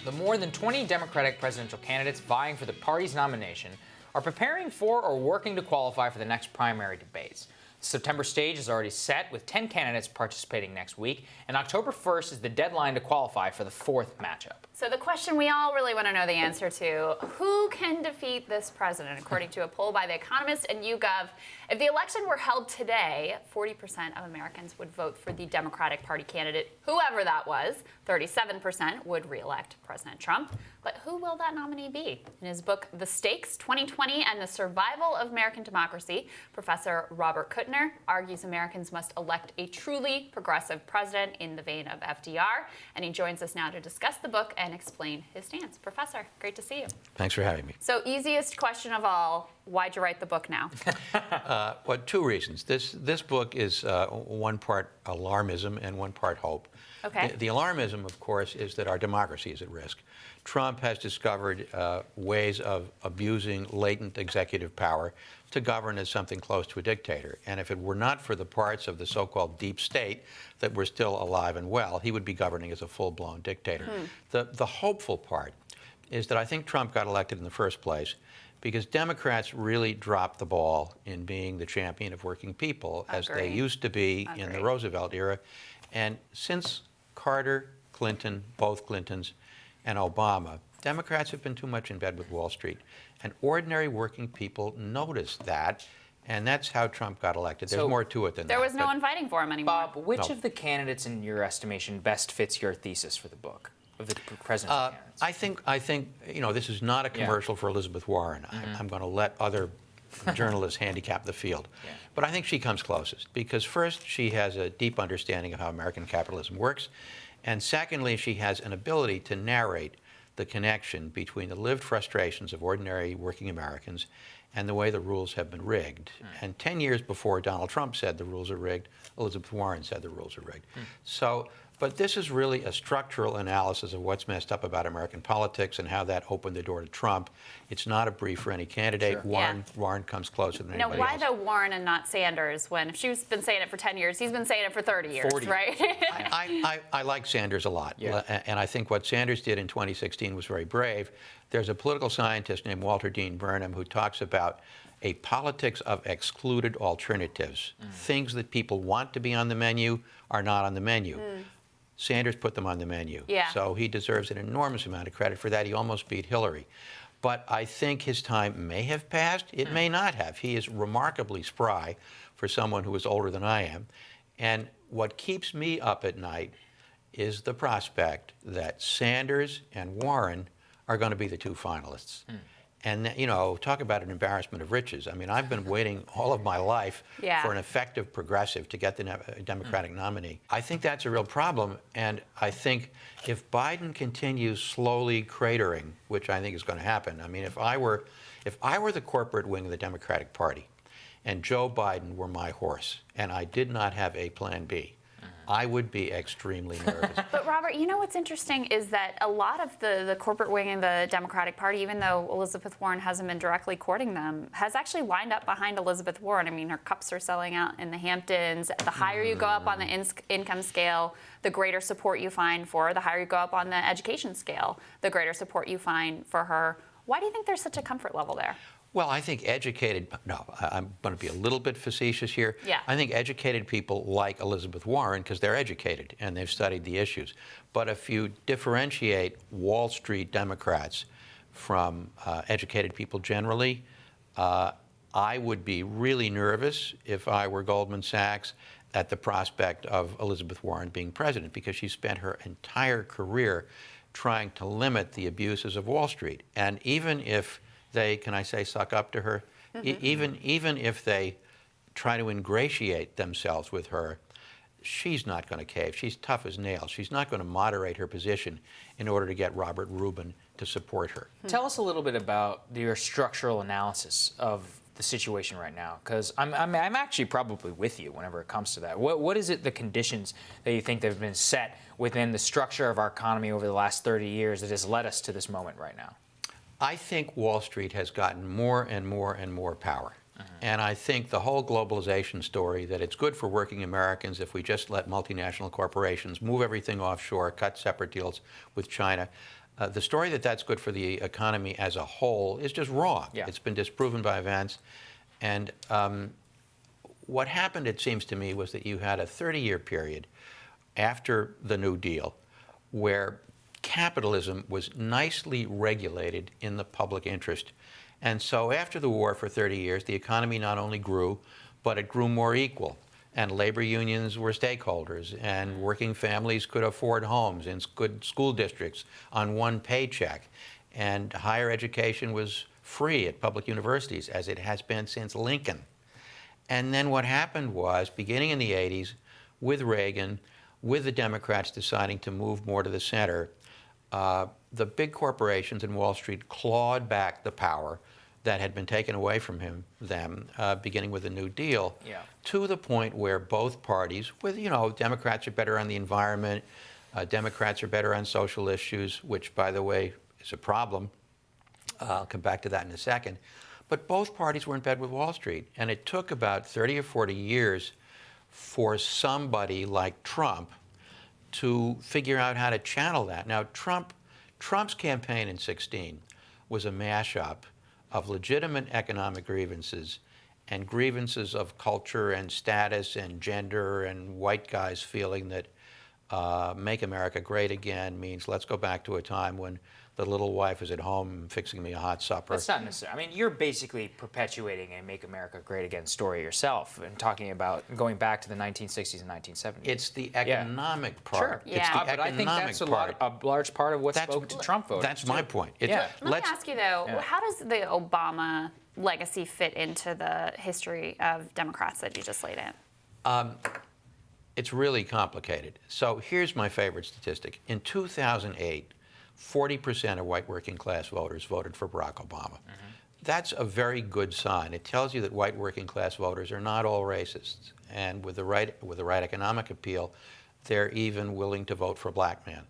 The more than 20 Democratic presidential candidates vying for the party's nomination are preparing for or working to qualify for the next primary debates. The September stage is already set, with 10 candidates participating next week, and October 1st is the deadline to qualify for the fourth matchup. So the question we all really want to know the answer to, who can defeat this president? According to a poll by The Economist and YouGov, if the election were held today, 40% of Americans would vote for the Democratic Party candidate, whoever that was. 37% would re-elect President Trump. But who will that nominee be? In his book, The Stakes, 2020 and the Survival of American Democracy, Professor Robert Kuttner argues Americans must elect a truly progressive president in the vein of FDR. And he joins us now to discuss the book and explain his stance. Professor, great to see you. Thanks for having me. So, easiest question of all, why'd you write the book now? Well, two reasons. This book is one part alarmism and one part hope. Okay. The alarmism, of course, is that our democracy is at risk. Trump has discovered ways of abusing latent executive power to govern as something close to a dictator. And if it were not for the parts of the so-called deep state that were still alive and well, he would be governing as a full-blown dictator. The hopeful part is that I think Trump got elected in the first place because Democrats really dropped the ball in being the champion of working people, as they used to be in the Roosevelt era. And since Carter, Clinton, both Clintons, and Obama, Democrats have been too much in bed with Wall Street. And ordinary working people noticed that, and that's how Trump got elected. There's more to it than that. There was no one fighting for him anymore. Bob, which of the candidates, in your estimation, best fits your thesis for the book, of the presidential candidates? I think, you know, this is not a commercial for Elizabeth Warren. I'm going to let other journalists handicap the field. But I think she comes closest because, first, she has a deep understanding of how American capitalism works. And secondly, she has an ability to narrate the connection between the lived frustrations of ordinary working Americans and the way the rules have been rigged. And 10 years before Donald Trump said the rules are rigged, Elizabeth Warren said the rules are rigged. But this is really a structural analysis of what's messed up about American politics and how that opened the door to Trump. It's not a brief for any candidate. Warren comes closer than anybody else. Why though Warren and not Sanders, when if she's been saying it for 10 years, he's been saying it for 30 years, 40. Right? I like Sanders a lot. And I think what Sanders did in 2016 was very brave. There's a political scientist named Walter Dean Burnham who talks about a politics of excluded alternatives. Things that people want to be on the menu are not on the menu. Sanders put them on the menu. So he deserves an enormous amount of credit for that. He almost beat Hillary. But I think his time may have passed. It may not have. He is remarkably spry for someone who is older than I am. And what keeps me up at night is the prospect that Sanders and Warren are going to be the two finalists. And, you know, talk about an embarrassment of riches. I mean, I've been waiting all of my life for an effective progressive to get the Democratic nominee. I think that's a real problem. And I think if Biden continues slowly cratering, which I think is going to happen, I mean, if I were the corporate wing of the Democratic Party and Joe Biden were my horse and I did not have a plan B, I would be extremely nervous. But Robert, you know what's interesting is that a lot of the corporate wing in the Democratic Party, even though Elizabeth Warren hasn't been directly courting them, has actually lined up behind Elizabeth Warren. I mean, her cups are selling out in the Hamptons. The higher you go up on the income scale, the greater support you find for her. The higher you go up on the education scale, the greater support you find for her. Why do you think there's such a comfort level there? Well, I think I'm going to be a little bit facetious here. I think educated people like Elizabeth Warren because they're educated and they've studied the issues. But if you differentiate Wall Street Democrats from educated people generally, I would be really nervous if I were Goldman Sachs at the prospect of Elizabeth Warren being president because she spent her entire career trying to limit the abuses of Wall Street. And even if they, can I say, suck up to her, even if they try to ingratiate themselves with her, she's not going to cave. She's tough as nails. She's not going to moderate her position in order to get Robert Rubin to support her. Tell us a little bit about your structural analysis of the situation right now, because I'm actually probably with you whenever it comes to that. What is it, the conditions that you think that have been set within the structure of our economy over the last 30 years that has led us to this moment right now? I think Wall Street has gotten more and more and more power. And I think the whole globalization story, that it's good for working Americans if we just let multinational corporations move everything offshore, cut separate deals with China, The story that that's good for the economy as a whole is just wrong. Yeah. It's been disproven by events. And what happened, it seems to me, was that you had a 30-year period after the New Deal where capitalism was nicely regulated in the public interest. And so after the war for 30 years, the economy not only grew, but it grew more equal. And labor unions were stakeholders, and working families could afford homes in good school districts on one paycheck. And higher education was free at public universities, as it has been since Lincoln. And then what happened was, beginning in the 80s, with Reagan, with the Democrats deciding to move more to the center, the big corporations in Wall Street clawed back the power that had been taken away from them, beginning with the New Deal, to the point where both parties, with, Democrats are better on the environment, Democrats are better on social issues, which, by the way, is a problem. I'll come back to that in a second. But both parties were in bed with Wall Street, and it took about 30 or 40 years for somebody like Trump to figure out how to channel that. Now, Trump's campaign in 2016 was a mashup of legitimate economic grievances and grievances of culture and status and gender and white guys feeling that make America great again means let's go back to a time when the little wife is at home fixing me a hot supper. That's not necessarily. I mean, you're basically perpetuating a Make America Great Again story yourself and talking about going back to the 1960s and 1970s. It's the economic part. Sure. It's Yeah. the But I think that's a part. large part of what spoke to Trump voters. That's my point. Yeah. Let me ask you, though, how does the Obama legacy fit into the history of Democrats that you just laid in? It's really complicated. So here's my favorite statistic. In 2008, 40% of white working class voters voted for Barack Obama. Mm-hmm. That's a very good sign. It tells you that white working class voters are not all racists. And with the right economic appeal, they're even willing to vote for a black man.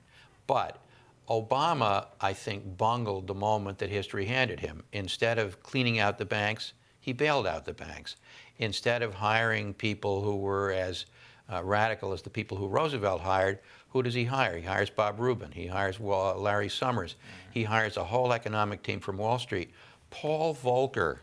But Obama, I think, bungled the moment that history handed him. Instead of cleaning out the banks, he bailed out the banks. Instead of hiring people who were as radical as the people who Roosevelt hired, who does he hire? He hires Bob Rubin. He hires Larry Summers. He hires a whole economic team from Wall Street. Paul Volcker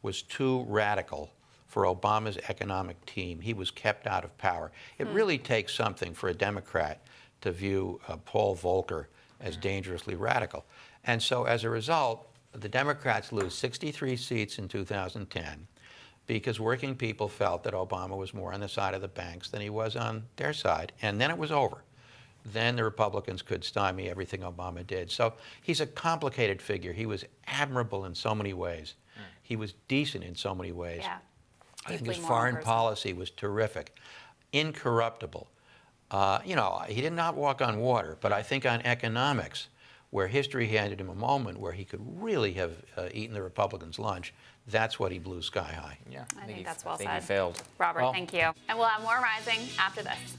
was too radical for Obama's economic team. He was kept out of power. It really takes something for a Democrat to view Paul Volcker as dangerously radical. And so as a result, the Democrats lose 63 seats in 2010 because working people felt that Obama was more on the side of the banks than he was on their side. And then it was over. Then the Republicans could stymie everything Obama did. So he's a complicated figure. He was admirable in so many ways. He was decent in so many ways. Yeah. I think his foreign policy was terrific. Incorruptible. He did not walk on water, but I think on economics, where history handed him a moment where he could really have eaten the Republicans' lunch, that's what he blew sky high. I think that's well I think said. he failed. Robert, thank you. And we'll have more Rising after this.